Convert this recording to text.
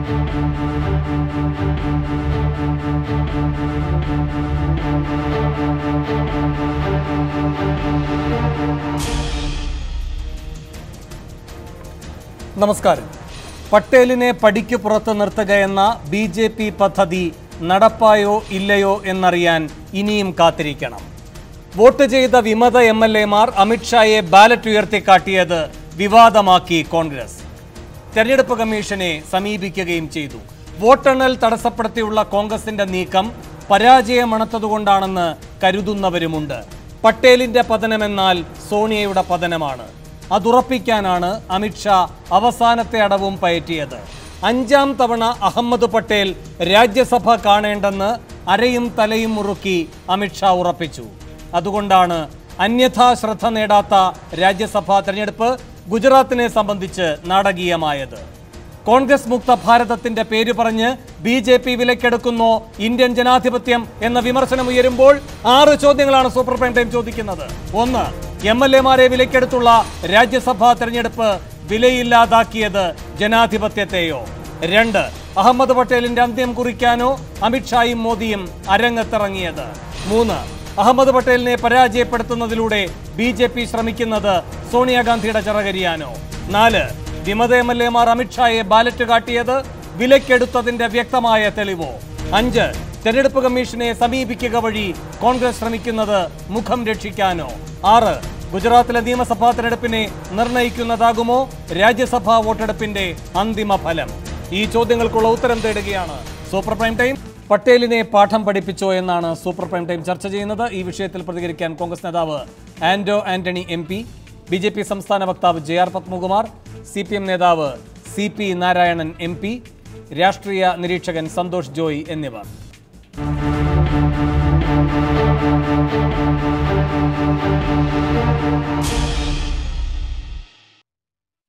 നമസ്കാരം. പട്ടേലിനെ പടിക്ക് പുറത്ത് നിർത്തുകയെന്ന BJP പദ്ധതി നടപ്പായോ ഇല്ലയോ എന്നറിയാൻ ഇനിയും കാത്തിരിക്കണം. വോട്ട് ചെയ്ത വിമത MLA-മാർ അമിത്ഷായെ ബാലറ്റ് ഉയർത്തിക്കാട്ടിയത് വിവാദമാക്കി കോൺഗ്രസ്. തെരഞ്ഞെടുപ്പ് കമ്മീഷനെ സമീപിക്കുകയും ചെയ്തു. വോട്ടെണ്ണൽ തടസ്സപ്പെടുത്തിയുള്ള കോൺഗ്രസിന്റെ നീക്കം പരാജയമണത്തതുകൊണ്ടാണെന്ന് കരുതുന്നവരുമുണ്ട്. പട്ടേലിന്റെ പതനമെന്നാൽ സോണിയയുടെ പതനമാണ്. അതുറപ്പിക്കാനാണ് അമിത്ഷാ അവസാനത്തെ അടവും പയറ്റിയത്. 5ാം തവണ അഹമ്മദ് പട്ടേൽ രാജ്യസഭ കാണേണ്ടെന്ന് അരയും തലയും മുറുക്കി അമിത്ഷാ ഉറപ്പിച്ചു. അതുകൊണ്ടാണ് അന്യഥാ ശ്രദ്ധ നേടാത്ത രാജ്യസഭാ തെരഞ്ഞെടുപ്പ് ഗുജറാത്തിനെ സംബന്ധിച്ച് നാടകീയമായത്. കോൺഗ്രസ് മുക്ത ഭാരതത്തിന്റെ പേര് പറഞ്ഞ് BJP വിലക്കെടുക്കുന്നോ ഇന്ത്യൻ ജനാധിപത്യം എന്ന വിമർശനം ഉയരുമ്പോൾ 6 ചോദ്യങ്ങളാണ് സൂപ്പർ പ്രൈം ടൈം ചോദിക്കുന്നത്. 1. MLA-മാരെ വിലക്കെടുത്തുള്ള രാജ്യസഭാ തെരഞ്ഞെടുപ്പ് വിലയില്ലാതാക്കിയത് ജനാധിപത്യത്തെയോ? 2. അഹമ്മദ് പട്ടേലിന്റെ അന്ത്യം കുറിക്കാനോ അമിത്ഷായും മോദിയും അരങ്ങത്തിറങ്ങിയത്? 3. അഹമ്മദ് പട്ടേലിനെ പരാജയപ്പെടുത്തുന്നതിലൂടെ BJP ശ്രമിക്കുന്നത് സോണിയാഗാന്ധിയുടെ ചിറകരിയാനോ? 4. വിമത MLA-മാർ അമിത്ഷായെ ബാലറ്റ് കാട്ടിയത് വിലക്കെടുത്തതിന്റെ വ്യക്തമായ തെളിവോ? 5. തെരഞ്ഞെടുപ്പ് കമ്മീഷനെ സമീപിക്കുക വഴി കോൺഗ്രസ് ശ്രമിക്കുന്നത് മുഖം രക്ഷിക്കാനോ? 6. ഗുജറാത്തിലെ നിയമസഭാ തെരഞ്ഞെടുപ്പിനെ നിർണയിക്കുന്നതാകുമോ രാജ്യസഭാ വോട്ടെടുപ്പിന്റെ അന്തിമ ഫലം? ഈ ചോദ്യങ്ങൾക്കുള്ള ഉത്തരം തേടുകയാണ് സൂപ്പർ പ്രൈം ടൈം. പട്ടേലിനെ പാഠം പഠിപ്പിച്ചോ എന്നാണ് സൂപ്പർ പ്രൈം ടൈം ചർച്ച ചെയ്യുന്നത്. ഈ വിഷയത്തിൽ പ്രതികരിക്കാൻ കോൺഗ്രസ് നേതാവ് ആന്റോ ആന്റണി MP, BJP സംസ്ഥാന വക്താവ് JR പത്മകുമാർ, CPM നേതാവ് CP നാരായണൻ MP, രാഷ്ട്രീയ നിരീക്ഷകൻ സന്തോഷ് ജോയ് എന്നിവർ.